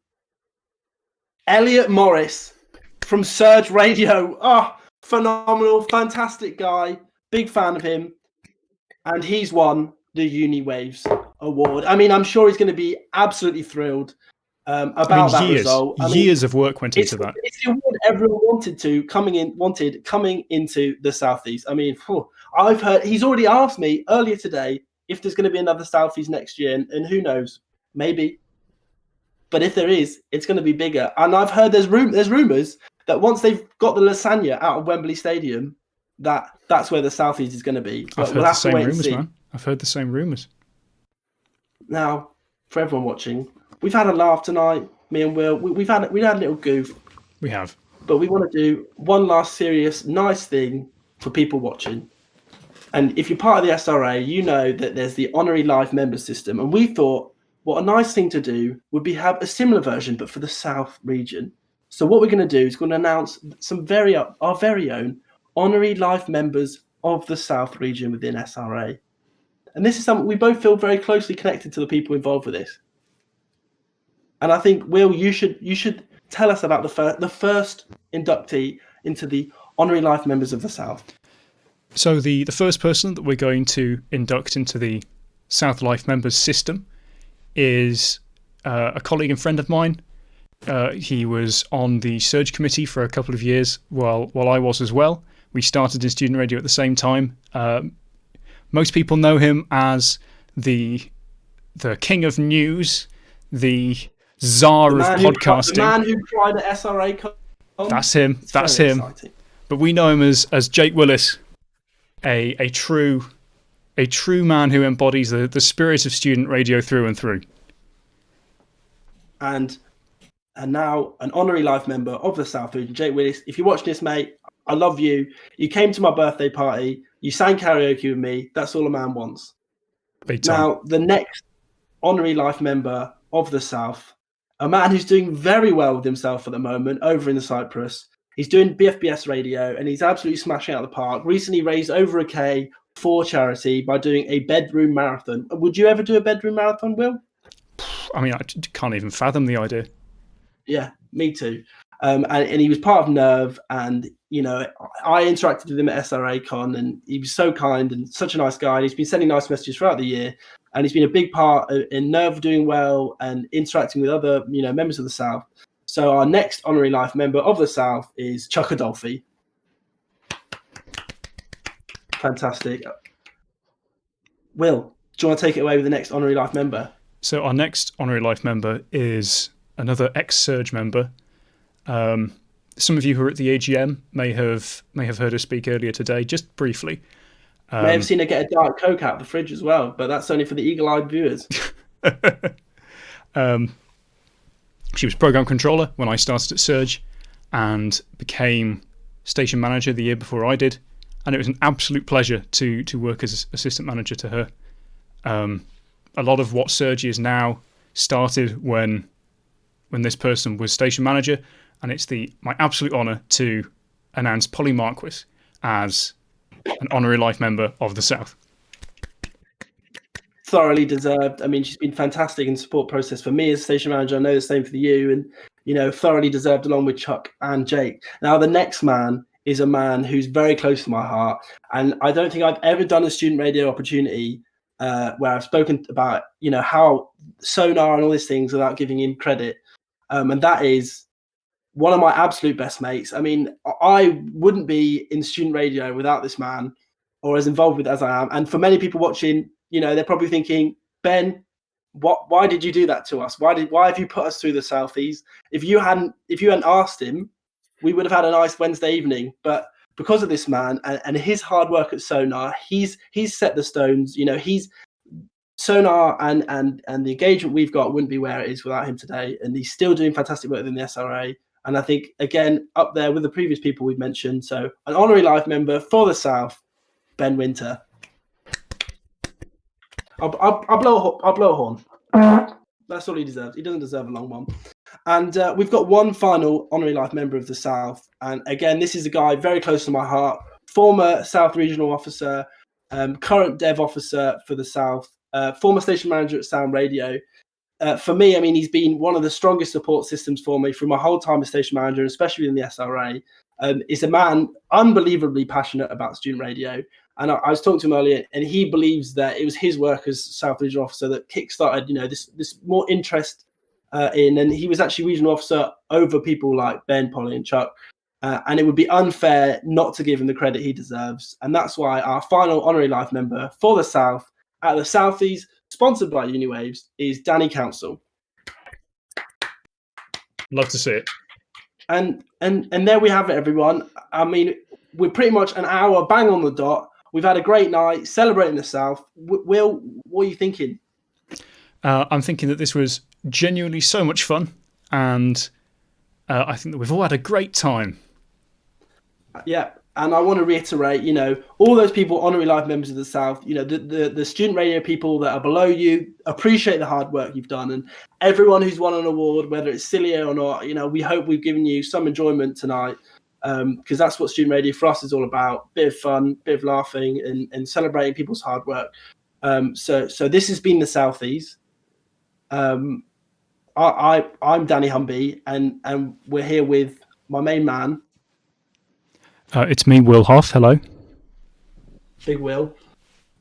Elliot Morris from Surge Radio. Oh, phenomenal, fantastic guy. Big fan of him. And he's won the Uniwaves Award. I mean, I'm sure he's going to be absolutely thrilled about that result. Years of work went into that. It's the award everyone wanted coming into the Southies. I mean, I've heard he's already asked me earlier today if there's going to be another Southies next year, and who knows, maybe. But if there is, it's going to be bigger. And I've heard there's rumours that once they've got the lasagna out of Wembley Stadium, that's where the Southies is going to be. But I've heard we'll the have to same wait and rumours, see. man. I've heard the same rumours. Now, for everyone watching, we've had a laugh tonight. Me and Will, we had a little goof. We have. But we want to do one last serious, nice thing for people watching. And if you're part of the SRA, you know that there's the honorary life member system. And we thought, what a nice thing to do would be have a similar version, but for the South region. So what we're going to do is going to announce our very own honorary life members of the South region within SRA. And this is something we both feel very closely connected to the people involved with this. And I think, Will, you should tell us about the first inductee into the honorary life members of the South. So the first person that we're going to induct into the South Life members system is a colleague and friend of mine. He was on the Surge Committee for a couple of years while I was as well. We started in student radio at the same time. Most people know him as the king of news, the czar of podcasting. The man who tried at SRA Con. That's him. That's him. Exciting. But we know him as Jake Willis, a true man who embodies the spirit of student radio through and through. And now an honorary life member of the South region, Jake Willis. If you're watching this, mate, I love you. You came to my birthday party. You sang karaoke with me. That's all a man wants. Big time. Now, the next honorary life member of the South, a man who's doing very well with himself at the moment over in the Cyprus. He's doing BFBS radio and he's absolutely smashing out the park. Recently raised over £1,000 for charity by doing a bedroom marathon. Would you ever do a bedroom marathon, Will? I mean, I can't even fathom the idea. Yeah, me too. And he was part of Nerve, and I interacted with him at SRA Con, and he was so kind and such a nice guy. And he's been sending nice messages throughout the year, and he's been a big part in Nerve doing well and interacting with other members of the South. So our next honorary life member of the South is Chuck Adolphi. Fantastic. Will, do you want to take it away with the next honorary life member? So our next honorary life member is another ex-Surge member. Some of you who are at the AGM may have heard her speak earlier today, just briefly. May have seen her get a Diet Coke out of the fridge as well, but that's only for the eagle-eyed viewers. She was program controller when I started at Surge and became station manager the year before I did. And it was an absolute pleasure to work as assistant manager to her. A lot of what Surge is now started when this person was station manager, and it's my absolute honour to announce Polly Marquis as an honorary life member of the South. Thoroughly deserved. I mean, she's been fantastic in the support process for me as station manager. I know the same for you, and thoroughly deserved along with Chuck and Jake. Now, the next man is a man who's very close to my heart, and I don't think I've ever done a student radio opportunity where I've spoken about how Sonar and all these things without giving him credit, and that is one of my absolute best mates. I mean, I wouldn't be in student radio without this man, or as involved with it as I am. And for many people watching, they're probably thinking, Ben, why did you do that to us? Why have you put us through the Southies? If you hadn't asked him, we would have had a nice Wednesday evening. But because of this man and his hard work at Sonar, he's set the stones. He's Sonar and the engagement we've got wouldn't be where it is without him today. And he's still doing fantastic work within the SRA. And I think, again, up there with the previous people we've mentioned. So an honorary life member for the South, Ben Winter. I'll blow a horn. That's all he deserves. He doesn't deserve a long one. And we've got one final honorary life member of the South. And again, this is a guy very close to my heart. Former South Regional Officer, current Dev Officer for the South, former station manager at Sound Radio. For me, I mean, he's been one of the strongest support systems for me through my whole time as station manager, especially in the SRA. Is a man unbelievably passionate about student radio. And I was talking to him earlier, and he believes that it was his work as South Regional Officer that kickstarted, this more interest in. And he was actually Regional Officer over people like Ben, Polly, and Chuck. And it would be unfair not to give him the credit he deserves. And that's why our final honorary life member for the South at the Southies, sponsored by Uniwaves, is Danny Council. Love to see it. And there we have it, everyone. I mean, we're pretty much an hour bang on the dot. We've had a great night celebrating the South. Will, what are you thinking? I'm thinking that this was genuinely so much fun, and I think that we've all had a great time. Yeah, and I want to reiterate, you know, all those people, honorary life members of the South, you know, the student radio people that are below you, appreciate the hard work you've done, and everyone who's won an award, whether it's silly or not, you know, we hope we've given you some enjoyment tonight, because that's what student radio for us is all about: bit of fun, bit of laughing, and celebrating people's hard work. So this has been the Southies. I'm Danny Humby, and we're here with my main man. It's me, Will Hoff. Hello. Big Will.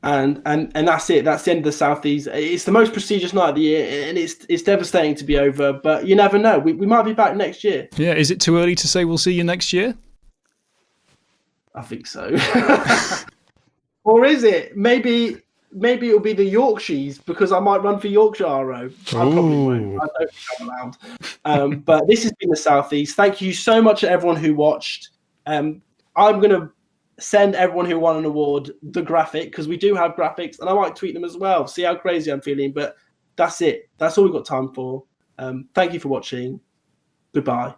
And that's it. That's the end of the Southies. It's the most prestigious night of the year, and it's devastating to be over, but you never know. We might be back next year. Yeah, is it too early to say we'll see you next year? I think so. Or is it? Maybe it'll be the Yorkshires, because I might run for Yorkshire RO. I probably won't. I don't think I'm allowed. But this has been the Southies. Thank you so much to everyone who watched. I'm going to send everyone who won an award the graphic, because we do have graphics, and I might tweet them as well. See how crazy I'm feeling. But that's it. That's all we've got time for. Thank you for watching. Goodbye.